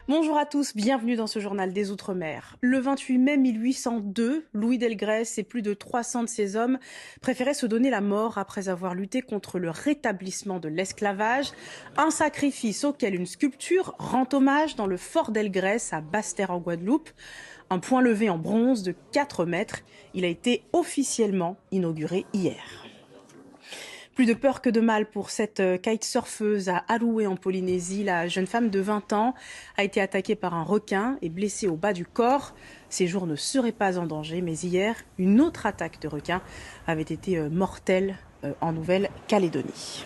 Bonjour à tous, bienvenue dans ce journal des Outre-mer. Le 28 mai 1802, Louis Delgrès et plus de 300 de ses hommes préféraient se donner la mort après avoir lutté contre le rétablissement de l'esclavage. Un sacrifice auquel une sculpture rend hommage dans le fort Delgrès à Basse-Terre en Guadeloupe. Un point levé en bronze de 4 mètres. Il a été officiellement inauguré hier. Plus de peur que de mal pour cette kitesurfeuse à Aroué en Polynésie. La jeune femme de 20 ans a été attaquée par un requin et blessée au bas du corps. Ses jours ne seraient pas en danger, mais hier, une autre attaque de requin avait été mortelle en Nouvelle-Calédonie.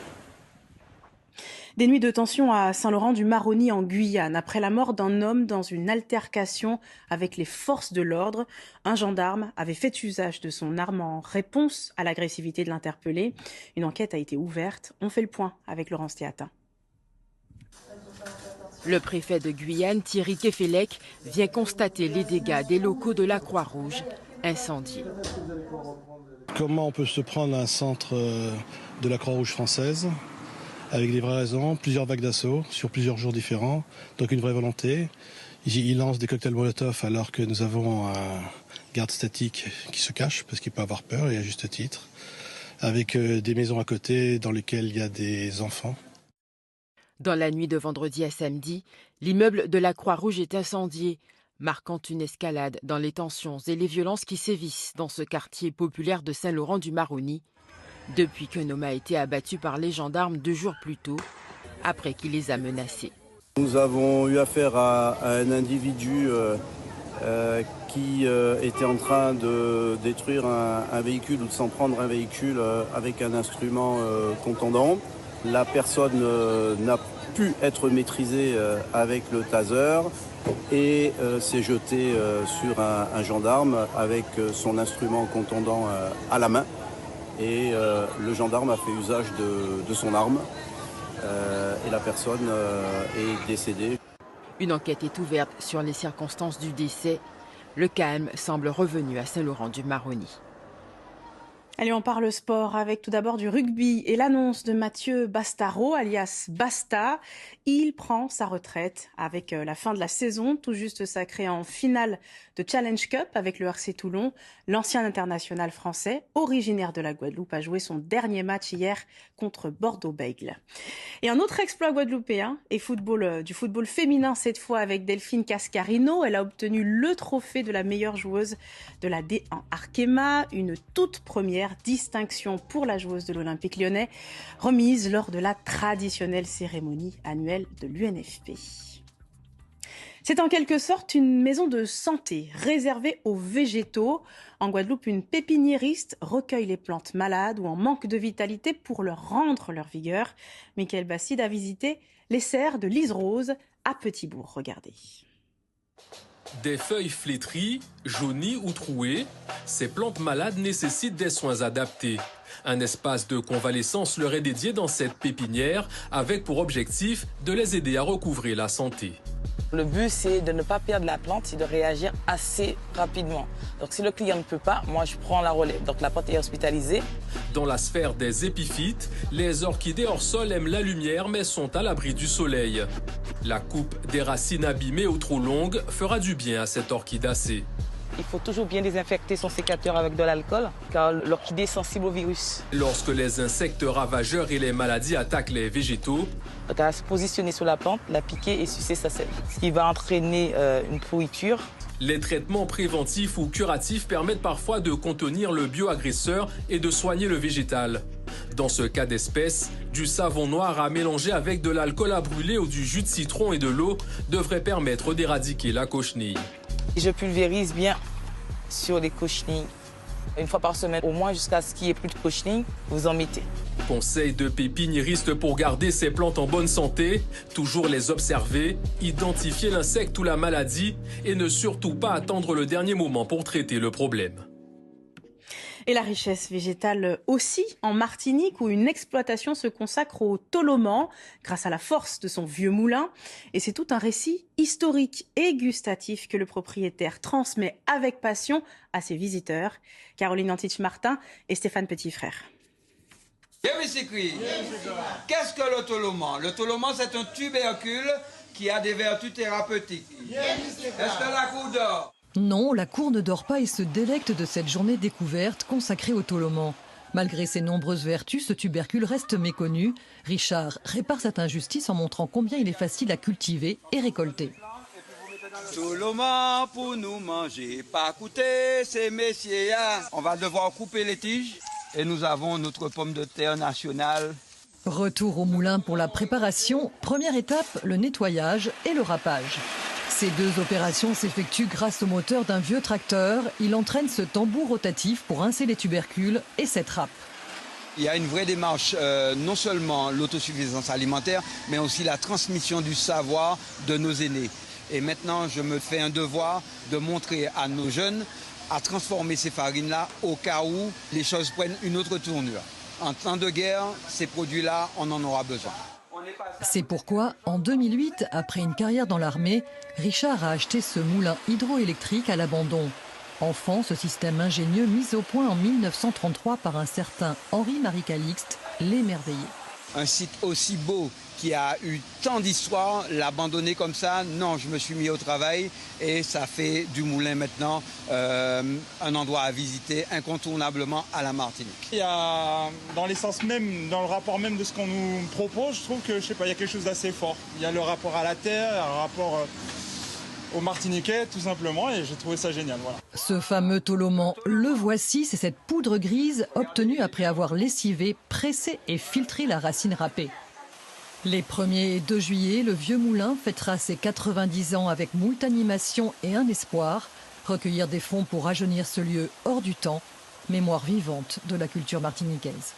Des nuits de tension à Saint-Laurent-du-Maroni en Guyane. Après la mort d'un homme dans une altercation avec les forces de l'ordre, un gendarme avait fait usage de son arme en réponse à l'agressivité de l'interpellé. Une enquête a été ouverte. On fait le point avec Laurence Théatin. Le préfet de Guyane, Thierry Kefelec, vient constater les dégâts des locaux de la Croix-Rouge incendiés. Comment on peut se prendre un centre de la Croix-Rouge française avec des vraies raisons, plusieurs vagues d'assaut sur plusieurs jours différents, donc une vraie volonté. Il lance des cocktails Molotov alors que nous avons un garde statique qui se cache parce qu'il peut avoir peur et à juste titre, avec des maisons à côté dans lesquelles il y a des enfants. Dans la nuit de vendredi à samedi, l'immeuble de la Croix-Rouge est incendié, marquant une escalade dans les tensions et les violences qui sévissent dans ce quartier populaire de Saint-Laurent-du-Maroni, depuis qu'un homme a été abattu par les gendarmes 2 jours plus tôt, après qu'il les a menacés. Nous avons eu affaire à un individu qui était en train de détruire un véhicule ou de s'en prendre un véhicule avec un instrument contondant. La personne n'a pu être maîtrisée avec le taser et s'est jetée sur un gendarme avec son instrument contondant à la main. Et le gendarme a fait usage de son arme et la personne est décédée. Une enquête est ouverte sur les circonstances du décès. Le calme semble revenu à Saint-Laurent-du-Maroni. Allez, on parle sport avec tout d'abord du rugby et l'annonce de Mathieu Bastaro, alias Basta. Il prend sa retraite avec la fin de la saison, tout juste sacré en finale de Challenge Cup avec le RC Toulon. L'ancien international français, originaire de la Guadeloupe, a joué son dernier match hier contre Bordeaux-Bègles. Et un autre exploit guadeloupéen et du football féminin cette fois avec Delphine Cascarino. Elle a obtenu le trophée de la meilleure joueuse de la D1 Arkema, une toute première distinction pour la joueuse de l'Olympique lyonnais, remise lors de la traditionnelle cérémonie annuelle de l'UNFP. C'est en quelque sorte une maison de santé réservée aux végétaux. En Guadeloupe, une pépiniériste recueille les plantes malades ou en manque de vitalité pour leur rendre leur vigueur. Michael Bastide a visité les serres de Lise-Rose à Petit-Bourg. Regardez. Des feuilles flétries, jaunies ou trouées, ces plantes malades nécessitent des soins adaptés. Un espace de convalescence leur est dédié dans cette pépinière avec pour objectif de les aider à recouvrer la santé. Le but, c'est de ne pas perdre la plante et de réagir assez rapidement. Donc si le client ne peut pas, moi je prends la relève. Donc la plante est hospitalisée. Dans la sphère des épiphytes, les orchidées hors sol aiment la lumière mais sont à l'abri du soleil. La coupe des racines abîmées ou trop longues fera du bien à cette orchidacée. Il faut toujours bien désinfecter son sécateur avec de l'alcool, car l'orchidée est sensible au virus. Lorsque les insectes ravageurs et les maladies attaquent les végétaux, Donc, elle va se positionner sur la plante, la piquer et sucer sa sève, ce qui va entraîner une pourriture. les traitements préventifs ou curatifs permettent parfois de contenir le bioagresseur et de soigner le végétal. Dans ce cas d'espèce, du savon noir à mélanger avec de l'alcool à brûler ou du jus de citron et de l'eau devrait permettre d'éradiquer la cochenille. Je pulvérise bien sur les cochenilles. Une fois par semaine, au moins jusqu'à ce qu'il n'y ait plus de cochenilles, vous en mettez. Conseil de pépiniériste pour garder ses plantes en bonne santé, toujours les observer, identifier l'insecte ou la maladie et ne surtout pas attendre le dernier moment pour traiter le problème. Et la richesse végétale aussi en Martinique où une exploitation se consacre au toloman grâce à la force de son vieux moulin. Et c'est tout un récit historique et gustatif que le propriétaire transmet avec passion à ses visiteurs. Caroline Antich-Martin et Stéphane Petitfrère. Qu'est-ce que le toloman? Le toloman, c'est un tubercule qui a des vertus thérapeutiques. Est-ce que la cour dort? Non, la cour ne dort pas et se délecte de cette journée découverte consacrée au Toloman. Malgré ses nombreuses vertus, ce tubercule reste méconnu. Richard répare cette injustice en montrant combien il est facile à cultiver et récolter. Toloman pour nous manger, pas coûter ces messieurs. On va devoir couper les tiges et nous avons notre pomme de terre nationale. Retour au moulin pour la préparation. Première étape, le nettoyage et le râpage. Ces deux opérations s'effectuent grâce au moteur d'un vieux tracteur. Il entraîne ce tambour rotatif pour rincer les tubercules et cette râpe. Il y a une vraie démarche, non seulement l'autosuffisance alimentaire, mais aussi la transmission du savoir de nos aînés. Et maintenant, je me fais un devoir de montrer à nos jeunes à transformer ces farines-là au cas où les choses prennent une autre tournure. En temps de guerre, ces produits-là, on en aura besoin. C'est pourquoi, en 2008, après une carrière dans l'armée, Richard a acheté ce moulin hydroélectrique à l'abandon. Enfant, ce système ingénieux mis au point en 1933 par un certain Henri-Marie Calixte l'émerveillait. Un site aussi beau qui a eu tant d'histoire, l'abandonner comme ça, non, je me suis mis au travail et ça fait du moulin maintenant un endroit à visiter incontournablement à la Martinique. Il y a dans l'essence même, dans le rapport même de ce qu'on nous propose, je trouve que je sais pas, il y a quelque chose d'assez fort. Il y a le rapport à la terre, un rapport aux Martiniquais tout simplement et j'ai trouvé ça génial. Voilà. Ce fameux Toloman, le voici, c'est cette poudre grise obtenue après avoir lessivé, pressé et filtré la racine râpée. Les 1er et 2 juillet, le vieux moulin fêtera ses 90 ans avec moult animation et un espoir, recueillir des fonds pour rajeunir ce lieu hors du temps, mémoire vivante de la culture martiniquaise.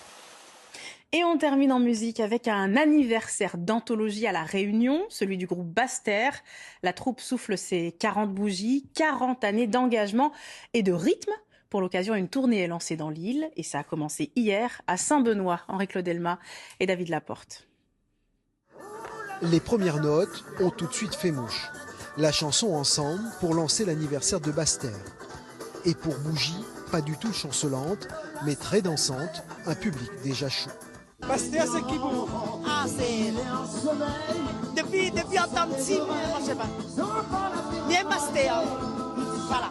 Et on termine en musique avec un anniversaire d'anthologie à La Réunion, celui du groupe Basse-Terre. La troupe souffle ses 40 bougies, 40 années d'engagement et de rythme. Pour l'occasion, une tournée est lancée dans l'île et ça a commencé hier à Saint-Benoît. Henri-Claude Elma et David Laporte. Les premières notes ont tout de suite fait mouche. La chanson ensemble pour lancer l'anniversaire de Basse-Terre. Et pour Bougie, pas du tout chancelante, mais très dansante, un public déjà chaud. Basse-Terre, c'est qui pour vous? Ah, c'est... Depuis en temps de team, je sais pas. Bien Basse-Terre. Voilà.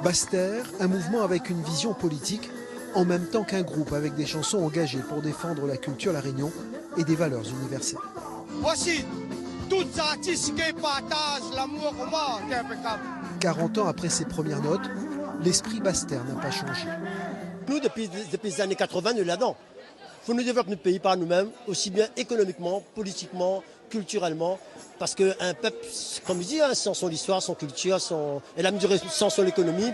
Basse-Terre, un mouvement avec une vision politique, en même temps qu'un groupe avec des chansons engagées pour défendre la culture La Réunion et des valeurs universelles. Voici toutes les artistes qui partagent l'amour au monde, impeccable. 40 ans après ses premières notes, l'esprit Basse-Terre n'a pas changé. Nous, depuis les années 80, nous sommes là-dedans. Il faut nous développer notre pays par nous-mêmes, aussi bien économiquement, politiquement, culturellement. Parce qu'un peuple, comme je dis, sans son histoire, son culture, et la mesure sans son économie,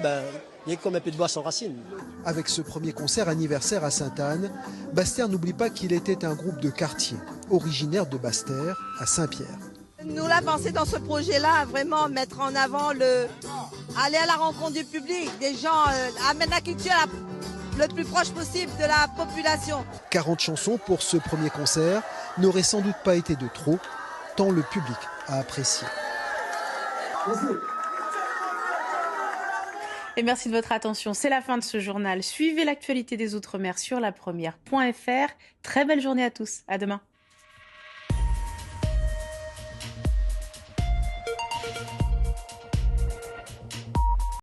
il est comme un peu de bois sans racines. Avec ce premier concert anniversaire à Sainte-Anne, Basse-Terre n'oublie pas qu'il était un groupe de quartier, originaire de Basse-Terre, à Saint-Pierre. Nous, la pensée dans ce projet-là, vraiment mettre en avant aller à la rencontre du public, des gens, amener la culture le plus proche possible de la population. 40 chansons pour ce premier concert n'auraient sans doute pas été de trop, tant le public a apprécié. Et merci de votre attention. C'est la fin de ce journal. Suivez l'actualité des Outre-mer sur lapremière.fr. Très belle journée à tous. À demain.